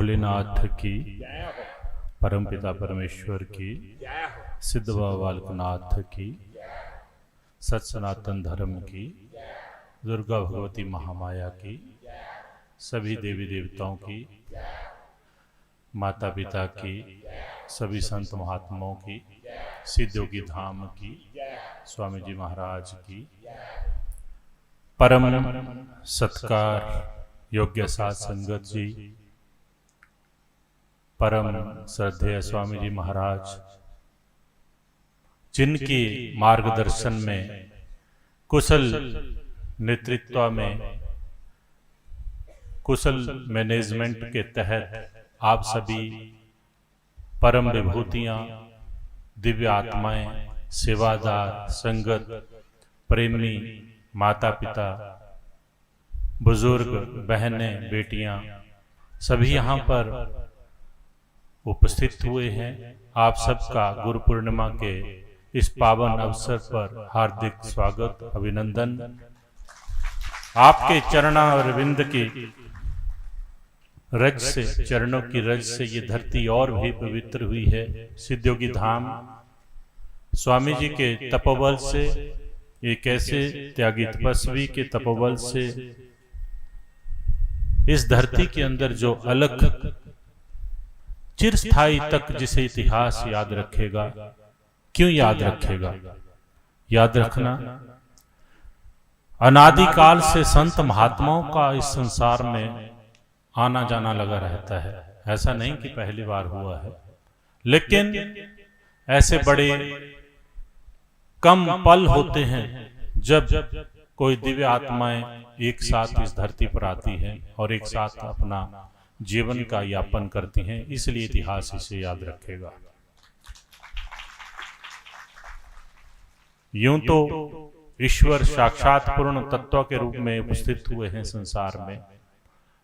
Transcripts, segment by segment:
भोलेनाथ की, परमपिता परमेश्वर की, सिद्ध बाबा बालकनाथ की, सत सनातन धर्म की, दुर्गा भगवती महामाया की, सभी देवी देवताओं की, माता पिता की, सभी संत महात्माओं की, सिद्धयोगी धाम की, स्वामी जी महाराज की, परम सत्कार योग्य साध संगत जी, परम श्रद्धेय स्वामी जी महाराज, जिनके मार्गदर्शन में, कुशल नेतृत्व में, कुशल मैनेजमेंट के तहत आप सभी परम विभूतियां, दिव्य आत्माएं, सेवादार, संगत, प्रेमी, माता पिता, बुजुर्ग, बहनें, बेटियां, सभी यहाँ पर उपस्थित हुए हैं। आप सबका गुरु पूर्णिमा के इस पावन अवसर पर हार्दिक स्वागत, अभिनंदन। आपके चरणारविंद की रज से, चरणों की रज से ये धरती और भी पवित्र हुई है। सिद्धयोगी धाम स्वामी जी के तपोबल से, एक ऐसे त्यागी तपस्वी के तपोबल से इस धरती के अंदर जो अलख चिरस्थायी तक, जिसे इतिहास याद रखेगा, क्यों याद रखेगा? याद रखना, अनादिकाल से संत महात्माओं का इस संसार में आना जाना लगा रहता है। ऐसा नहीं कि पहली बार हुआ है, लेकिन ऐसे बड़े कम पल होते हैं जब कोई दिव्य आत्माएं एक साथ इस धरती पर आती हैं और एक साथ अपना जीवन का यापन करती हैं। इसलिए इतिहास इसे याद रखेगा। यूं तो ईश्वर साक्षात पूर्ण तत्व के रूप में उपस्थित हुए हैं संसार में,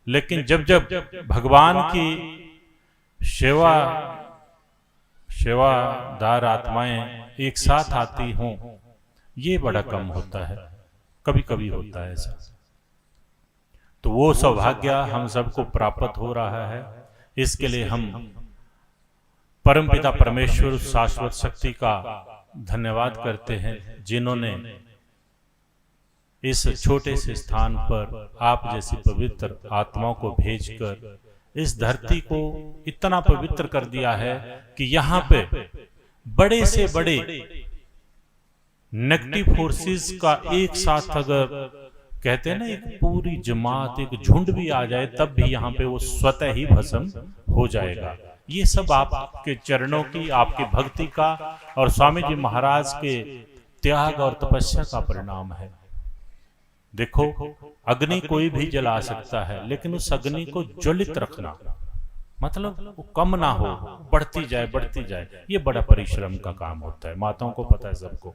लेकिन जब जब भगवान की सेवादार आत्माएं एक साथ आती हों, ये बड़ा कम होता है, कभी कभी होता है ऐसा। तो वो सौभाग्य हम सबको प्राप्त हो रहा है। इसके लिए हम परमपिता परमेश्वर शाश्वत शक्ति का धन्यवाद करते हैं, जिन्होंने इस छोटे से स्थान पर आप जैसी पवित्र आत्माओं को भेजकर इस धरती को इतना पवित्र कर दिया है कि यहाँ पे बड़े से बड़े नेगेटिव फोर्सेस का एक साथ, अगर कहते हैं ना, एक पूरी जमात, एक झुंड भी आ जाए, तब भी यहाँ पे वो स्वतः ही भस्म हो जाएगा। ये सब आपके चरणों की, आपकी भक्ति का और स्वामी जी महाराज के त्याग और तपस्या का परिणाम है। देखो, अग्नि कोई भी जला सकता है, लेकिन उस अग्नि को ज्वलित रखना, मतलब वो कम ना हो, बढ़ती जाए बढ़ती जाए, ये बड़ा परिश्रम का काम होता है। माताओं को पता है सबको।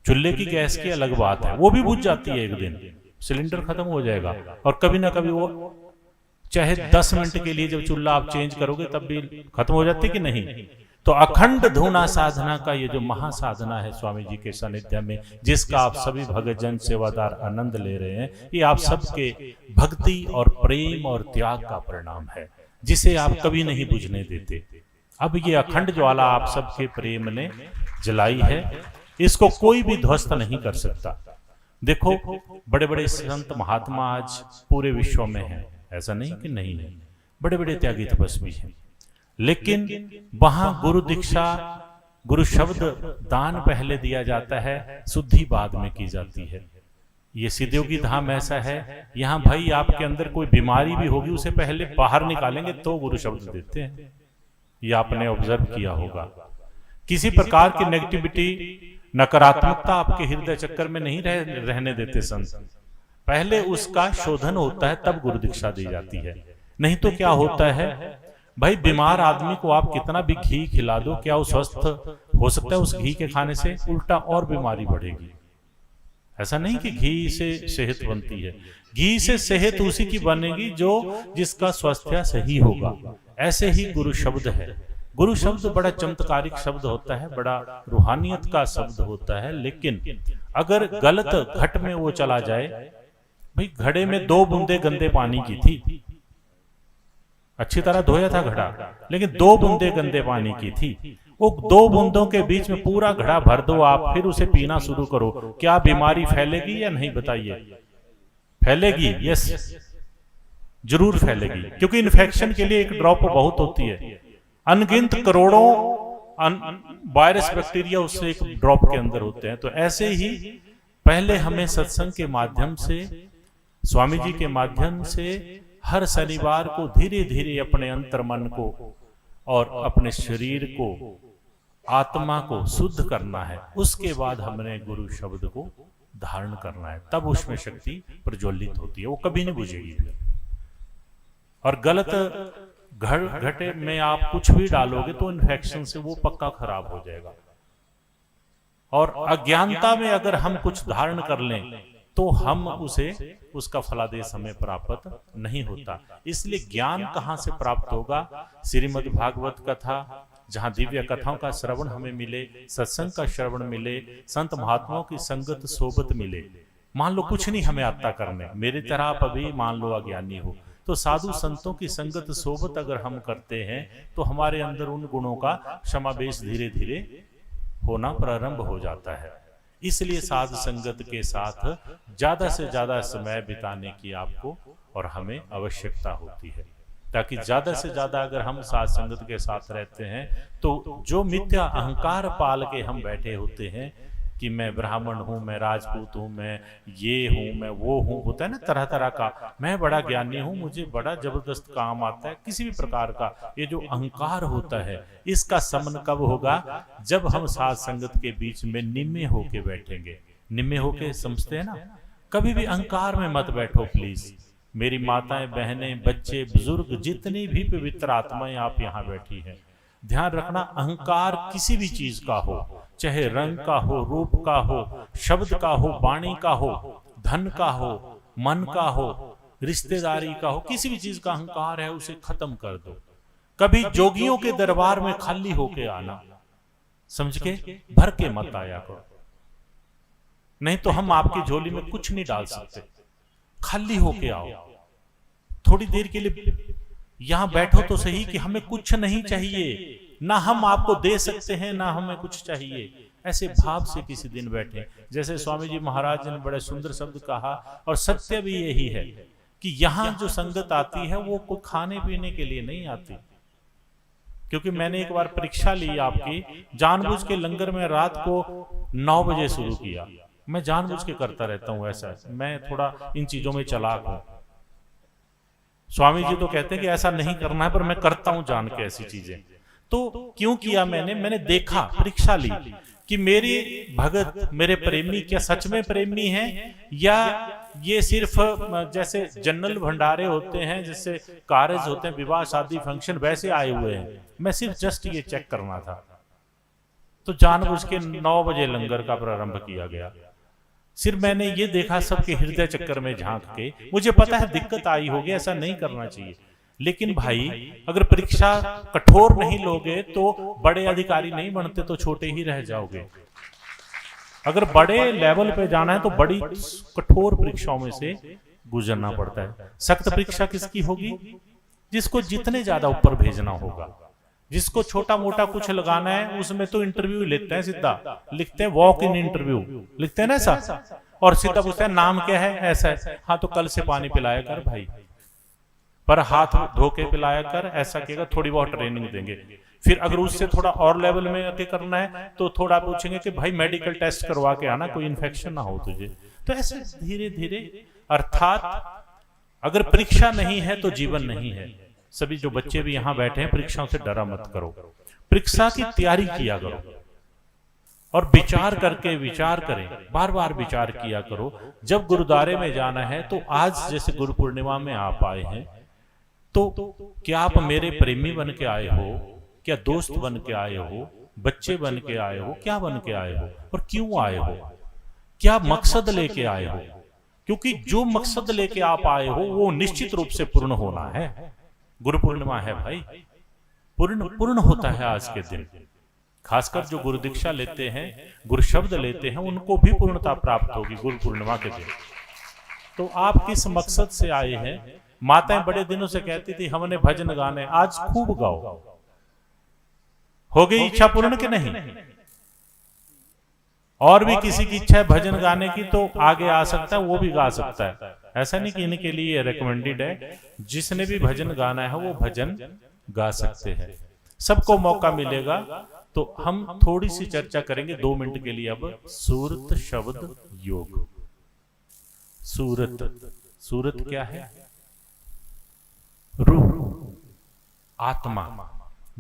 चूल्हे की गैस की अलग बात है, वो भी बुझ जाती है, एक दिन सिलेंडर खत्म हो जाएगा, और कभी ना कभी वो चाहे 10 मिनट के लिए जब चूल्हा आप चेंज करोगे तब भी खत्म हो जाती कि नहीं। तो अखंड धूना साधना का ये जो महासाधना है स्वामी जी के सानिध्य में, जिसका आप सभी भक्तजन सेवादार आनंद ले रहे हैं, ये आप सबके भक्ति और प्रेम और त्याग का परिणाम है, जिसे आप कभी नहीं बुझने देते। अब ये अखंड ज्वाला आप सबके प्रेम ने जलाई है, इसको कोई भी ध्वस्त नहीं कर सकता। देखो, बड़े बड़े संत महात्मा आज पूरे विश्व में हैं, ऐसा नहीं कि नहीं है, बड़े बड़े त्यागी तपस्वी हैं, लेकिन वहां गुरु दीक्षा, गुरु शब्द दान पहले दिया जाता है, शुद्धि बाद में की जाती है। ये सिद्धयोगी धाम ऐसा है, यहाँ भाई आपके अंदर कोई बीमारी भी होगी, उसे पहले बाहर निकालेंगे तो गुरु शब्द देते हैं। ये आपने ऑब्जर्व किया होगा। किसी प्रकार की नेगेटिविटी, नकारात्मकता आपके हृदय चक्कर में नहीं रहने देते संत। पहले उसका शोधन होता है, तब गुरु दीक्षा दी जाती है। नहीं तो क्या होता है भाई, बीमार आदमी को आप कितना भी घी खिला दो, क्या वो स्वस्थ हो सकता है? उस घी के खाने से उल्टा और बीमारी बढ़ेगी। ऐसा नहीं कि घी से सेहत बनती है, घी से सेहत उसी की बनेगी जो जिसका स्वास्थ्य सही होगा। ऐसे ही गुरु शब्द है। गुरु शब्द बड़ा चमत्कारिक शब्द होता है, बड़ा रूहानियत का शब्द होता है, लेकिन अगर गलत घट में वो चला जाए, भाई घड़े में 2 बूंदे गंदे पानी की थी, अच्छी तरह धोया था घड़ा, लेकिन 2 बूंदे गंदे पानी की थी। वो 2 बूंदों के बीच में पूरा घड़ा भर दो आप, फिर उसे पीना शुरू करो, क्या बीमारी फैलेगी या नहीं बताइए? फैलेगी, यस, जरूर फैलेगी, क्योंकि इन्फेक्शन के लिए एक ड्रॉप बहुत होती है। अनगिनत करोड़ों वायरस बैक्टीरिया उससे एक ड्रॉप के अंदर होते हैं। तो ऐसे ही पहले हमें सत्संग के माध्यम से, स्वामी जी के माध्यम से हर शनिवार को धीरे धीरे अपने अंतर्मन को और अपने शरीर को, आत्मा को शुद्ध करना है। उसके बाद हमने गुरु शब्द को धारण करना है, तब उसमें शक्ति प्रज्वलित होती है, वो कभी नहीं बुझेगी। और गलत घटे में आप कुछ भी डालोगे तो इन्फेक्शन से वो पक्का खराब हो जाएगा। और अज्ञानता में अगर हम कुछ धारण कर लें तो हम उसका फलादेश हमें प्राप्त नहीं होता। इसलिए ज्ञान कहां से प्राप्त होगा? श्रीमद् भागवत कथा, जहां दिव्य कथाओं का श्रवण हमें मिले, सत्संग का श्रवण मिले, संत महात्माओं की संगत सोबत मिले। मान लो कुछ नहीं हमें आता करने, मेरी तरह आप अभी मान लो अज्ञानी हो, तो साधु संतों की संगत सोबत अगर हम करते हैं तो हमारे अंदर उन गुणों का समावेश धीरे धीरे होना प्रारंभ हो जाता है। इसलिए साध संगत के साथ ज्यादा से ज्यादा समय बिताने की आपको और हमें आवश्यकता होती है, ताकि ज्यादा से ज्यादा अगर हम साध संगत के साथ रहते हैं तो जो मिथ्या अहंकार पाल के हम बैठे होते हैं कि मैं ब्राह्मण हूं, मैं राजपूत हूं, मैं ये हूं, मैं वो हूं, होता है ना तरह तरह का, मैं बड़ा ज्ञानी हूं, मुझे बड़ा जबरदस्त काम आता है, किसी भी प्रकार का ये जो अहंकार होता है, इसका समन कब होगा? जब हम साध संगत के बीच में निम्न होके बैठेंगे। निम्न होके समझते हैं ना? कभी भी अहंकार में मत बैठो प्लीज। मेरी माताएं, बहनें, बच्चे, बुजुर्ग, जितनी भी पवित्र आत्माएं आप यहाँ बैठी हैं, ध्यान रखना, अहंकार किसी भी चीज का हो, चाहे रंग का हो, रूप का हो, शब्द का हो, वाणी का हो, धन का हो, मन का हो, रिश्तेदारी का हो, किसी भी चीज का अहंकार है उसे खत्म कर दो। कभी जोगियों के दरबार में खाली होके आना, समझ के भर के मत आया करो, नहीं तो हम आपकी झोली में कुछ नहीं डाल सकते। खाली होके आओ, थोड़ी देर के लिए यहां बैठो तो सही कि हमें कुछ नहीं चाहिए, ना हम आपको दे सकते हैं, ना हमें कुछ चाहिए। ऐसे भाव से किसी दिन बैठे। जैसे स्वामी जी महाराज ने बड़े सुंदर शब्द कहा, और सत्य भी यही है कि यहां जो संगत आती है वो कोई खाने पीने के लिए नहीं आती। क्योंकि मैंने एक बार परीक्षा ली आपकी, जानबूझ के लंगर में रात को 9 बजे शुरू किया। मैं जानबूझ के करता रहता हूं ऐसा, मैं थोड़ा इन चीजों में चालाक हूं। स्वामी जी तो कहते हैं कि ऐसा नहीं करना है, पर मैं करता हूं जान के ऐसी चीजें। तो क्यों किया मैंने देखा, परीक्षा ली कि मेरे भगत, मेरे प्रेमी क्या सच में प्रेमी हैं, या ये सिर्फ जैसे जनरल भंडारे होते हैं, जैसे कारज होते हैं, विवाह शादी फंक्शन, वैसे आए हुए हैं। मैं सिर्फ जस्ट ये चेक करना था। तो जानबूझ के 9 बजे लंगर का प्रारंभ किया गया। सिर्फ मैंने ये देखा सबके हृदय चक्कर में झांक के। मुझे पता है दिक्कत आई होगी, ऐसा नहीं करना चाहिए, लेकिन भाई अगर परीक्षा कठोर नहीं लोगे तो बड़े अधिकारी नहीं बनते, तो छोटे ही रह जाओगे। अगर बड़े लेवल पे जाना है तो बड़ी कठोर परीक्षाओं में से गुजरना पड़ता है। सख्त परीक्षा किसकी होगी? जिसको जितने ज्यादा ऊपर भेजना होगा। जिसको छोटा मोटा कुछ लगाना है उसमें तो इंटरव्यू लेते हैं, सीधा लिखते हैं वॉक इन इंटरव्यू, लिखते हैं ना ऐसा, और सीधा पूछते हैं नाम क्या है, ऐसा है, हाँ तो कल से पानी पिलाया कर भाई, पर हाथ धो के पिलाया कर, ऐसा किएगा, थोड़ी बहुत ट्रेनिंग देंगे। फिर अगर उससे थोड़ा और लेवल में आके करना है तो थोड़ा पूछेंगे कि भाई मेडिकल टेस्ट करवा के आना, कोई इन्फेक्शन ना हो तुझे। तो ऐसे धीरे धीरे, अर्थात अगर परीक्षा नहीं है तो जीवन नहीं है। सभी जो बच्चे भी यहाँ बैठे हैं, परीक्षाओं से डरा मत करो, परीक्षा की तैयारी किया करो, और विचार करके विचार करें, बार बार विचार किया करो। जब गुरुद्वारे में जाना है तो आज जैसे गुरु पूर्णिमा में आप आए हैं, तो क्या आप मेरे प्रेमी बन के आए हो, क्या दोस्त बन के आए हो, बच्चे बन के आए हो, क्या बन के आए हो, और क्यों आए हो, क्या मकसद लेके आए हो? क्योंकि जो मकसद लेके आप आए हो वो निश्चित रूप से पूर्ण होना है। गुरु पूर्णिमा है भाई, पूर्ण होता है आज के दिन। खासकर जो गुरु दीक्षा लेते हैं, गुरु शब्द लेते हैं, उनको भी पूर्णता प्राप्त होगी गुरु पूर्णिमा के दिन। तो आप किस मकसद से आए हैं? माताएं बड़े दिनों से कहती थी हमने भजन गाने, आज खूब गाओ। हो गई इच्छा पूर्ण कि नहीं? और भी किसी की इच्छा है भजन गाने की तो आगे आ सकता है, वो भी गा सकता है। ऐसा नहीं कि इनके लिए रिकमेंडेड है, जिसने भी भजन गाना है वो भजन गा सकते हैं, सबको मौका मिलेगा। तो हम थोड़ी सी चर्चा करेंगे 2 मिनट के लिए अब सूरत शब्द योग। सूरत, सूरत क्या है? रूह, आत्मा।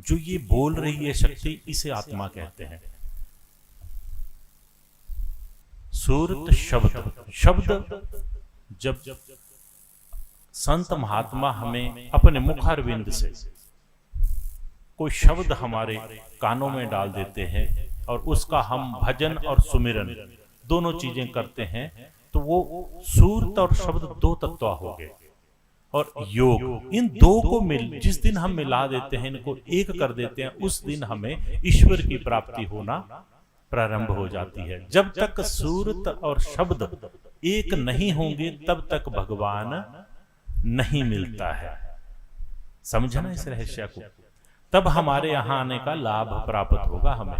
जो ये बोल रही है शक्ति, इसे आत्मा कहते हैं। सूरत शब्द, शब्द जब संत महात्मा हमें अपने मुखारविंद से कोई शब्द हमारे कानों में डाल देते हैं और उसका हम भजन और सुमिरन दोनों चीजें करते हैं, तो वो सूरत और शब्द 2 तत्व हो गए। और योग, इन 2 को जिस दिन हम मिला देते हैं, इनको एक कर देते हैं, उस दिन हमें ईश्वर की प्राप्ति होना प्रारंभ हो जाती है। जब तक सूरत और शब्द एक नहीं होंगे तब तक भगवान नहीं मिलता है। समझना इस रहस्य को, तब हमारे यहां आने का लाभ प्राप्त होगा हमें।